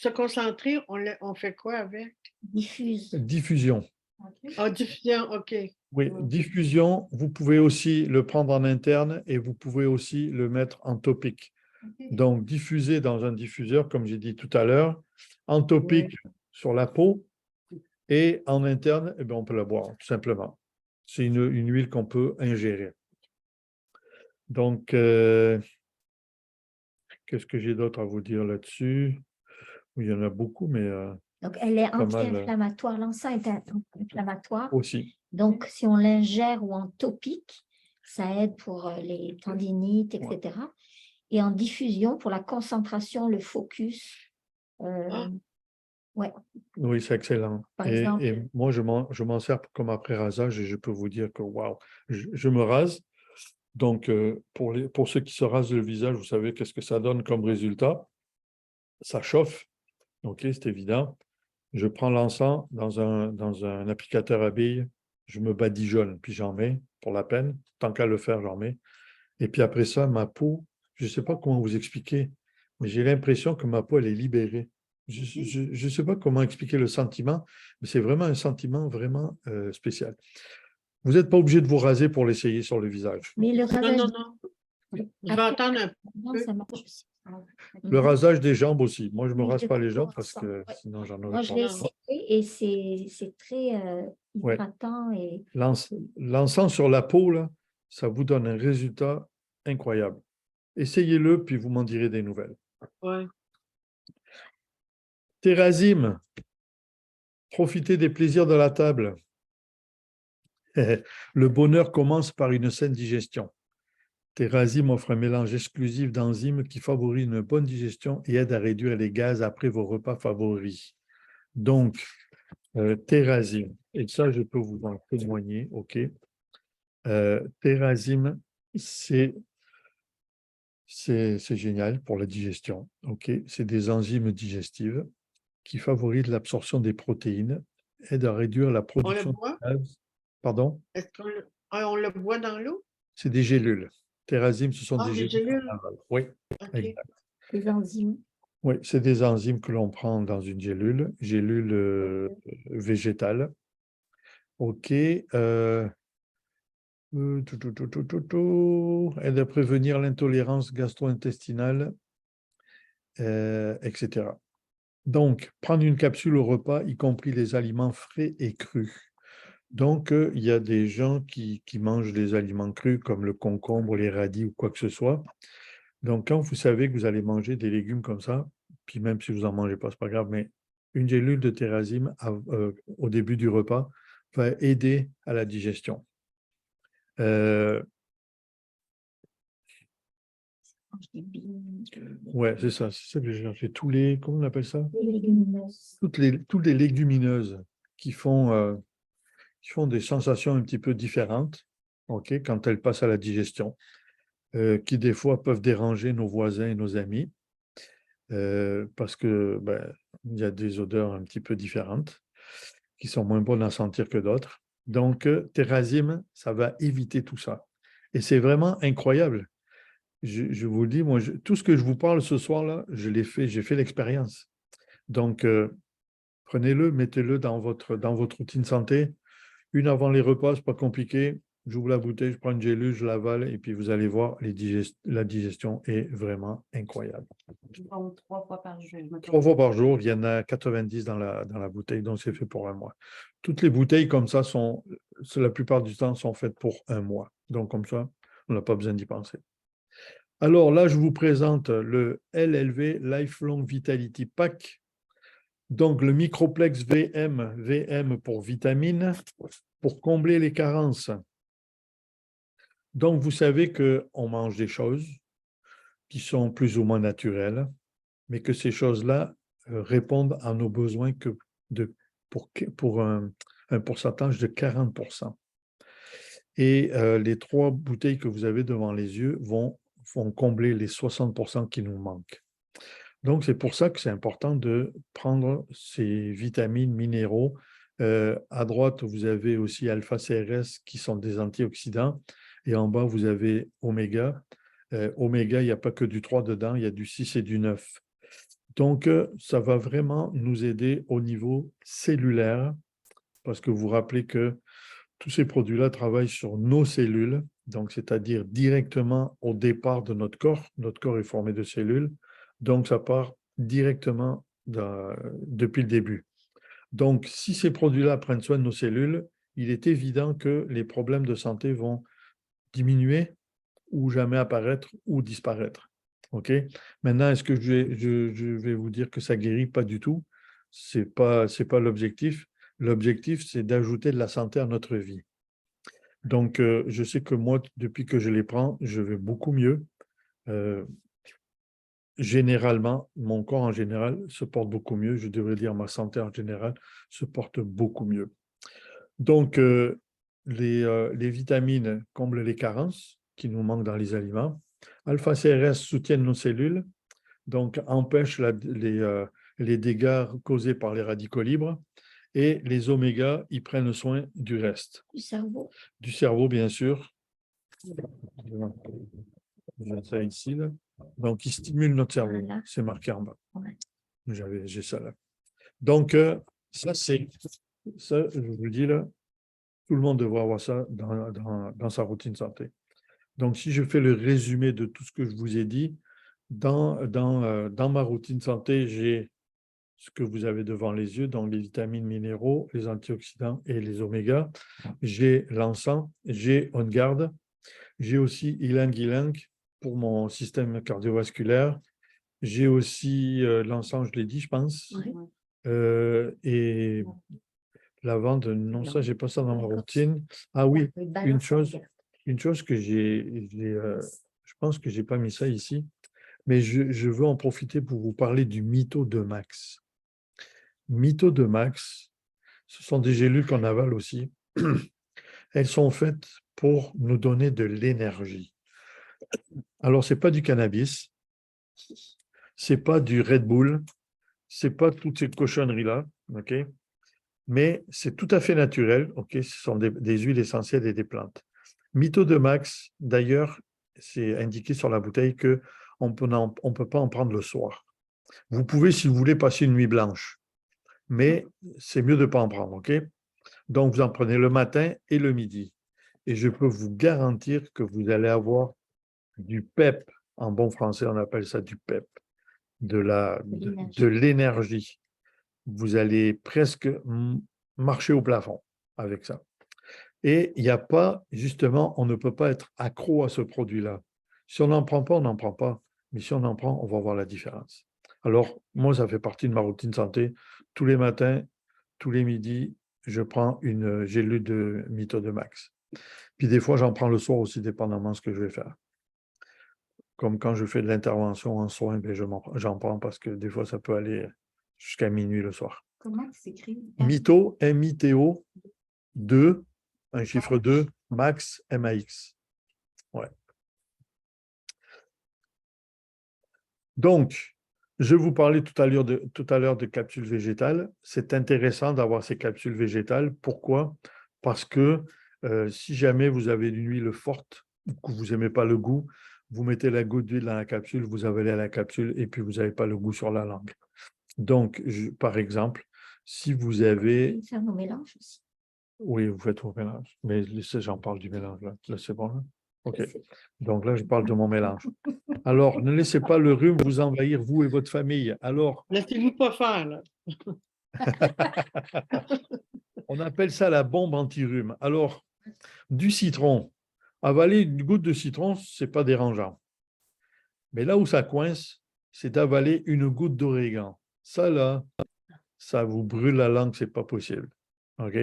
concentrer, on fait quoi avec? Diffusion. Ah, diffusion, OK. Oui, diffusion, vous pouvez aussi le prendre en interne et vous pouvez aussi le mettre en topique. Donc, diffuser dans un diffuseur, comme j'ai dit tout à l'heure, en topique sur la peau et en interne, eh bien, on peut la boire, tout simplement. C'est une huile qu'on peut ingérer. Donc, qu'est-ce que j'ai d'autre à vous dire là-dessus? Il y en a beaucoup, mais... donc, elle est anti-inflammatoire. L'encens est inflammatoire. Aussi. Donc, si on l'ingère ou en topique, ça aide pour les tendinites, etc. Et en diffusion, pour la concentration, le focus. Oui, c'est excellent. Par exemple, et moi, je m'en sers comme après-rasage et je peux vous dire que, waouh, je me rase. Donc, pour ceux qui se rasent le visage, vous savez qu'est-ce que ça donne comme résultat? Ça chauffe. OK, c'est évident. Je prends l'encens dans un applicateur à billes je me badigeonne, puis j'en mets pour la peine. Tant qu'à le faire, j'en mets. Et puis après ça, ma peau, je ne sais pas comment vous expliquer, mais j'ai l'impression que ma peau, elle est libérée. Je ne sais pas comment expliquer le sentiment, mais c'est vraiment un sentiment vraiment spécial. Vous n'êtes pas obligé de vous raser pour l'essayer sur le visage. Mais le Non, rasage, non, non. Je vais attendre un peu. ça marche aussi. Le rasage des jambes aussi. Moi, je ne me Oui, rase je pas les comprends jambes parce ça. que Ouais. sinon, j'en Moi, aurais je pas. l'ai Non. essayé et c'est très Ouais. hydratant. Et L'encens sur la peau, là, ça vous donne un résultat incroyable. Essayez-le, puis vous m'en direz des nouvelles. Ouais. Térazime, profitez des plaisirs de la table. Le bonheur commence par une saine digestion. Térazime offre un mélange exclusif d'enzymes qui favorise une bonne digestion et aide à réduire les gaz après vos repas favoris. Donc, Térazime, et ça, je peux vous en témoigner, ok. Térazime, c'est génial pour la digestion, ok. C'est des enzymes digestives qui favorisent l'absorption des protéines, aident à réduire la On le production de boit? gaz. Pardon? Est-ce on le boit dans l'eau? C'est des gélules. Térazime, ce sont Ah, des des gélules. gélules. Oui, OK. exact. les enzymes. Oui, c'est des enzymes que l'on prend dans une gélule végétale. OK. Aide à prévenir l'intolérance gastro-intestinale, etc. Donc, prendre une capsule au repas, y compris les aliments frais et crus. Donc, il y a des gens qui mangent des aliments crus comme le concombre, les radis ou quoi que ce soit. Donc, quand vous savez que vous allez manger des légumes comme ça, puis même si vous n'en mangez pas, ce n'est pas grave, mais une gélule de térazime au début du repas va aider à la digestion. Ouais, c'est ça que j'ai cherché. Tous les, comment on appelle ça? Les légumineuses. Toutes les légumineuses qui font des sensations un petit peu différentes, ok, quand elles passent à la digestion, qui des fois peuvent déranger nos voisins et nos amis, parce que il y a des odeurs un petit peu différentes, qui sont moins bonnes à sentir que d'autres. Donc, térazime, ça va éviter tout ça. Et c'est vraiment incroyable. Je vous le dis, moi, tout ce que je vous parle ce soir-là, je l'ai fait, j'ai fait l'expérience. Donc, prenez-le, mettez-le dans votre routine santé. Une avant les repas, c'est pas compliqué. J'ouvre la bouteille, je prends une gélule, je l'avale, et puis vous allez voir, la digestion est vraiment incroyable. Donc, 3 fois par jour. 3 fois par jour, il y en a 90 dans la bouteille, donc c'est fait pour un mois. Toutes les bouteilles comme ça la plupart du temps, sont faites pour un mois. Donc comme ça, on n'a pas besoin d'y penser. Alors là, je vous présente le LLV Lifelong Vitality Pack. Donc le Microplex VM pour vitamines, pour combler les carences. Donc vous savez qu'on mange des choses qui sont plus ou moins naturelles, mais que ces choses-là répondent à nos besoins pour un pourcentage de 40%. Et les 3 bouteilles que vous avez devant les yeux vont combler les 60% qui nous manquent. Donc, c'est pour ça que c'est important de prendre ces vitamines, minéraux. À droite, vous avez aussi alpha-CRS qui sont des antioxydants. Et en bas, vous avez oméga. Oméga, il n'y a pas que du 3 dedans, il y a du 6 et du 9. Donc, ça va vraiment nous aider au niveau cellulaire, parce que vous vous rappelez que tous ces produits-là travaillent sur nos cellules, donc c'est-à-dire directement au départ de notre corps. Notre corps est formé de cellules, donc ça part directement depuis le début. Donc, si ces produits-là prennent soin de nos cellules, il est évident que les problèmes de santé vont diminuer ou jamais apparaître ou disparaître. OK? Maintenant, est-ce que je vais vous dire que ça guérit? Pas du tout. C'est pas l'objectif. L'objectif, c'est d'ajouter de la santé à notre vie. Donc, je sais que moi, depuis que je les prends, je vais beaucoup mieux. Généralement, mon corps en général se porte beaucoup mieux. Je devrais dire ma santé en général se porte beaucoup mieux. Donc, les vitamines comblent les carences qui nous manquent dans les aliments. Alpha-CRS soutiennent nos cellules, donc empêchent les dégâts causés par les radicaux libres Et les omégas, ils prennent soin du reste. Du cerveau. Du cerveau, bien sûr. J'ai ça ici, là. Donc, ils stimulent notre cerveau. Voilà. C'est marqué en bas. Ouais. J'ai ça là. Donc, ça, je vous le dis là, tout le monde devrait avoir ça dans sa routine santé. Donc, si je fais le résumé de tout ce que je vous ai dit, dans ma routine santé, j'ai ce que vous avez devant les yeux, donc les vitamines, minéraux, les antioxydants et les omégas. J'ai l'encens, j'ai On Guard, j'ai aussi Ylang Ylang pour mon système cardiovasculaire. J'ai aussi l'encens, je l'ai dit, je pense. Ouais. Et lavande, non, ça, j'ai pas ça dans ma routine. Ah oui, Le une balance chose, en une chose que je pense que j'ai pas mis ça ici, mais je veux en profiter pour vous parler du Mytho de Max. Mytho de Max, ce sont des gélules qu'on avale aussi. Elles sont faites pour nous donner de l'énergie. Alors, c'est pas du cannabis, c'est pas du Red Bull, c'est pas toutes ces cochonneries-là, ok? Mais c'est tout à fait naturel, ok? Ce sont des huiles essentielles et des plantes. Mytho de Max, d'ailleurs, c'est indiqué sur la bouteille que on peut pas en prendre le soir. Vous pouvez, si vous voulez, passer une nuit blanche, mais c'est mieux de ne pas en prendre, ok? Donc, vous en prenez le matin et le midi. Et je peux vous garantir que vous allez avoir du PEP. En bon français, on appelle ça du PEP, de l'énergie. Vous allez presque marcher au plafond avec ça. Et il n'y a pas, justement, on ne peut pas être accro à ce produit-là. Si on n'en prend pas, on n'en prend pas. Mais si on en prend, on va voir la différence. Alors, moi, ça fait partie de ma routine santé. Tous les matins, tous les midis, je prends une gélule de Mytho de Max. Puis des fois, j'en prends le soir aussi, dépendamment de ce que je vais faire. Comme quand je fais de l'intervention en soins, ben j'en prends parce que des fois, ça peut aller jusqu'à minuit le soir. Comment il s'écrit? Mytho, M-I-T-O, 2, un chiffre 2, Max, M-A-X. Ouais. Donc, je vous parlais tout à l'heure de capsules végétales. C'est intéressant d'avoir ces capsules végétales. Pourquoi? Parce que si jamais vous avez une huile forte, ou que vous n'aimez pas le goût, vous mettez la goutte d'huile dans la capsule, vous avalez la capsule et puis vous n'avez pas le goût sur la langue. Donc, par exemple, si vous avez... Faire nos mélanges aussi. Oui, vous faites vos mélanges. Mais j'en parle du mélange là. Là, c'est bon là? OK. Donc là, je parle de mon mélange. Alors, ne laissez pas le rhume vous envahir, vous et votre famille. Alors, Laissez-vous pas faire, là. on appelle ça la bombe anti-rhume. Alors, du citron. Avaler une goutte de citron, ce n'est pas dérangeant. Mais là où ça coince, c'est d'avaler une goutte d'origan. Ça, là, ça vous brûle la langue, ce n'est pas possible. OK?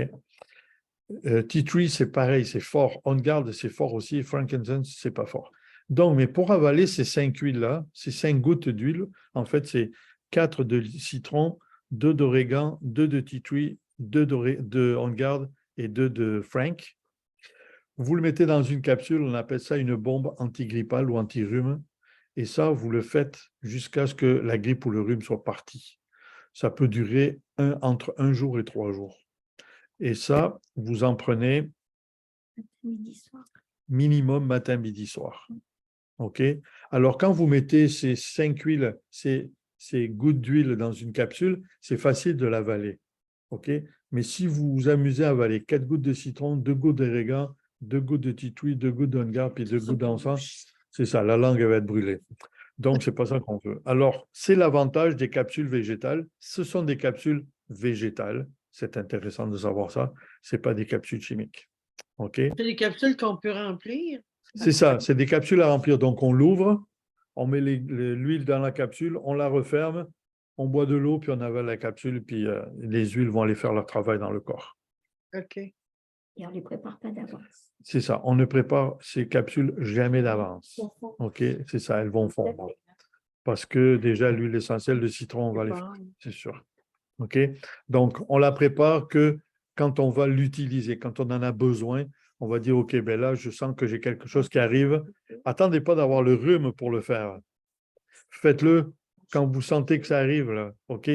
Tea tree, c'est pareil, c'est fort. On Guard, c'est fort aussi. Frankincense, c'est pas fort. Donc, mais pour avaler ces 5 huiles-là, ces 5 gouttes d'huile, en fait, c'est 4 de citron, 2 d'origan, 2 de tea tree, 2 de On Guard et 2 de Frank. Vous le mettez dans une capsule, on appelle ça une bombe antigrippale ou anti-rhume. Et ça, vous le faites jusqu'à ce que la grippe ou le rhume soit parti. Ça peut durer entre 1 jour et 3 jours. Et ça, vous en prenez Midi soir. minimum matin, midi, soir. OK? Alors, quand vous mettez ces 5 huiles, ces gouttes d'huile dans une capsule, c'est facile de l'avaler. OK? Mais si vous vous amusez à avaler 4 gouttes de citron, 2 gouttes d'origan, 2 gouttes de tea tree, 2 gouttes d'On Guard, puis 2 gouttes d'encens, c'est ça, la langue elle va être brûlée. Donc, ce n'est pas ça qu'on veut. Alors, c'est l'avantage des capsules végétales. Ce sont des capsules végétales. C'est intéressant de savoir ça. Ce n'est pas des capsules chimiques. OK? C'est des capsules qu'on peut remplir. C'est ça, c'est des capsules à remplir. Donc, on l'ouvre, on met l'huile dans la capsule, on la referme, on boit de l'eau, puis on avale la capsule, puis les huiles vont aller faire leur travail dans le corps. OK. Et on ne les prépare pas d'avance. C'est ça, on ne prépare ces capsules jamais d'avance. OK? C'est ça, elles vont fondre. Parce que déjà, l'huile essentielle de citron, on va les faire, c'est sûr. OK? Donc, on la prépare que quand on va l'utiliser, quand on en a besoin, on va dire, OK, ben là, je sens que j'ai quelque chose qui arrive. Attendez pas d'avoir le rhume pour le faire. Faites-le quand vous sentez que ça arrive, là. OK?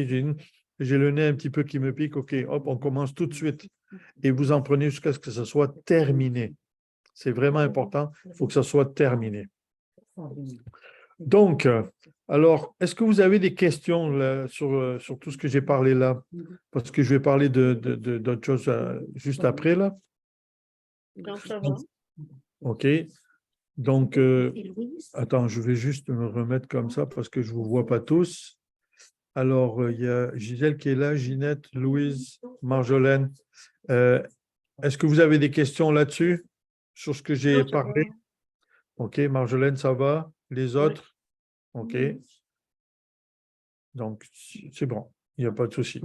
j'ai le nez un petit peu qui me pique, ok, hop, on commence tout de suite. Et vous en prenez jusqu'à ce que ça soit terminé. C'est vraiment important, il faut que ça soit terminé. Donc, alors, est-ce que vous avez des questions là, sur tout ce que j'ai parlé là? Parce que je vais parler d'autres choses juste après là. Donc, ça va. OK. Donc, attends, je vais juste me remettre comme ça parce que je ne vous vois pas tous. Alors, il y a Gisèle qui est là, Ginette, Louise, Marjolaine. Est-ce que vous avez des questions là-dessus, sur ce que j'ai Non, ça va. parlé? OK, Marjolaine, ça va? Les autres? OK. Donc, c'est bon, il n'y a pas de souci.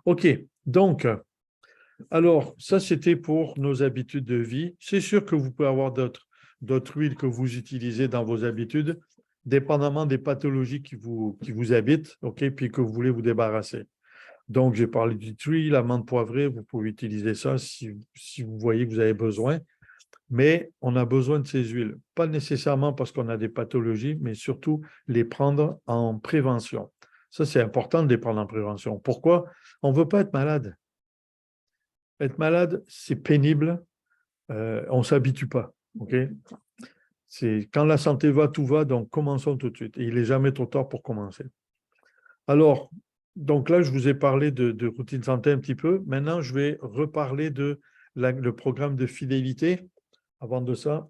OK, donc, alors, ça, c'était pour nos habitudes de vie. C'est sûr que vous pouvez avoir d'autres huiles que vous utilisez dans vos habitudes, dépendamment des pathologies qui vous habitent, OK, puis que vous voulez vous débarrasser. Donc, j'ai parlé du tree, l'amande poivrée, vous pouvez utiliser ça si vous voyez que vous avez besoin. Mais on a besoin de ces huiles, pas nécessairement parce qu'on a des pathologies, mais surtout les prendre en prévention. Ça, c'est important de les prendre en prévention. Pourquoi? On ne veut pas être malade. Être malade, c'est pénible. On ne s'habitue pas. Okay? C'est, quand la santé va, tout va, donc commençons tout de suite. Et il n'est jamais trop tard pour commencer. Alors, donc là, je vous ai parlé de routine santé un petit peu. Maintenant, je vais reparler de le programme de fidélité. Avant de ça,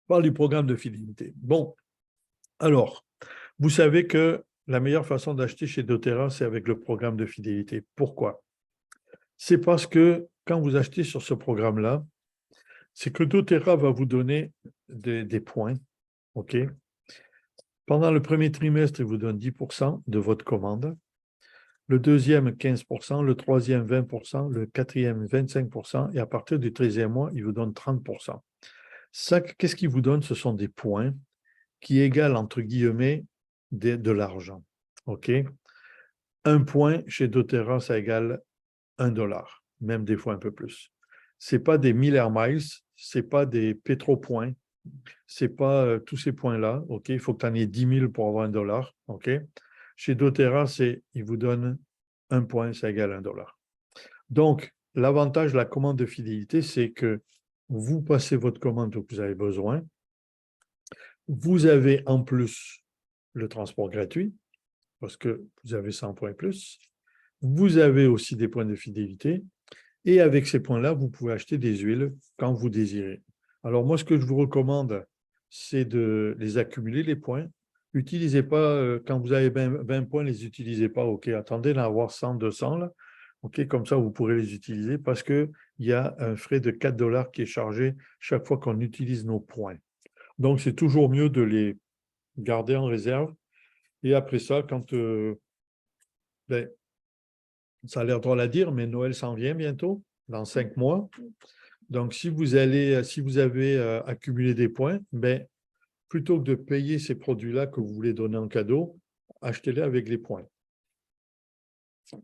parle du programme de fidélité. Bon, alors, vous savez que la meilleure façon d'acheter chez doTERRA, c'est avec le programme de fidélité. Pourquoi? C'est parce que quand vous achetez sur ce programme-là, c'est que doTERRA va vous donner des points. OK? Pendant le premier trimestre, il vous donne 10% de votre commande. Le deuxième, 15%, le troisième, 20%, le quatrième, 25%, et à partir du 13e mois, il vous donne 30%. Ça, qu'est-ce qu'il vous donne? Ce sont des points qui égalent, entre guillemets, de l'argent. OK? Un point chez doTERRA, ça égale $1, même des fois un peu plus. Ce n'est pas des 1000 Air Miles, ce n'est pas des pétropoints, ce n'est pas tous ces points-là. OK? Il faut que tu en aies 10 000 pour avoir $1. OK? Chez doTERRA, il vous donne un point, ça égale $1. Donc, l'avantage de la commande de fidélité, c'est que vous passez votre commande que vous avez besoin. Vous avez en plus le transport gratuit, parce que vous avez 100 points plus. Vous avez aussi des points de fidélité. Et avec ces points-là, vous pouvez acheter des huiles quand vous désirez. Alors moi, ce que je vous recommande, c'est de les accumuler, les points. N'utilisez pas, quand vous avez 20 points, ne les utilisez pas. OK, attendez d'en avoir 100, 200. Là. OK, comme ça, vous pourrez les utiliser parce qu'il y a un frais de $4 qui est chargé chaque fois qu'on utilise nos points. Donc, c'est toujours mieux de les garder en réserve. Et après ça, quand ça a l'air drôle à dire, mais Noël s'en vient bientôt, dans 5 mois. Donc, si vous avez accumulé des points, plutôt que de payer ces produits-là que vous voulez donner en cadeau, achetez-les avec les points.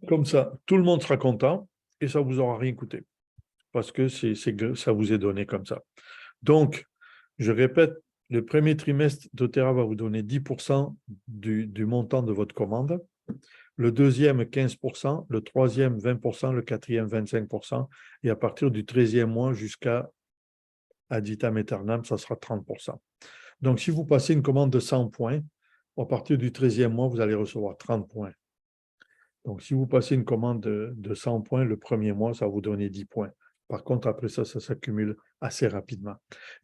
Comme ça, tout le monde sera content et ça ne vous aura rien coûté parce que ça vous est donné comme ça. Donc, je répète, le premier trimestre, doTERRA va vous donner 10% du montant de votre commande. Le deuxième, 15%, le troisième, 20%, le quatrième, 25%, et à partir du 13e mois jusqu'à ad vitam aeternam, ça sera 30%. Donc, si vous passez une commande de 100 points, à partir du 13e mois, vous allez recevoir 30 points. Donc, si vous passez une commande de 100 points, le premier mois, ça va vous donner 10 points. Par contre, après ça, ça s'accumule assez rapidement.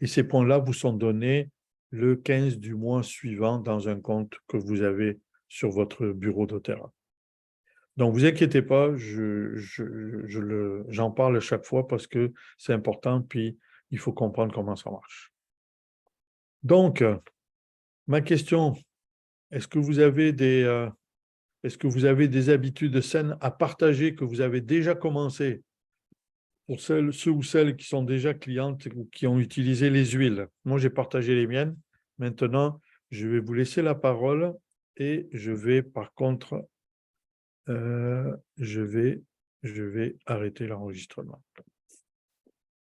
Et ces points-là vous sont donnés le 15 du mois suivant dans un compte que vous avez sur votre bureau doTERRA. Donc, vous inquiétez pas, j'en parle chaque fois parce que c'est important, puis il faut comprendre comment ça marche. Donc, ma question, est-ce que vous avez des habitudes saines à partager que vous avez déjà commencé pour ceux ou celles qui sont déjà clientes ou qui ont utilisé les huiles? Moi, j'ai partagé les miennes. Maintenant, je vais vous laisser la parole et je vais, par contre, je vais arrêter l'enregistrement.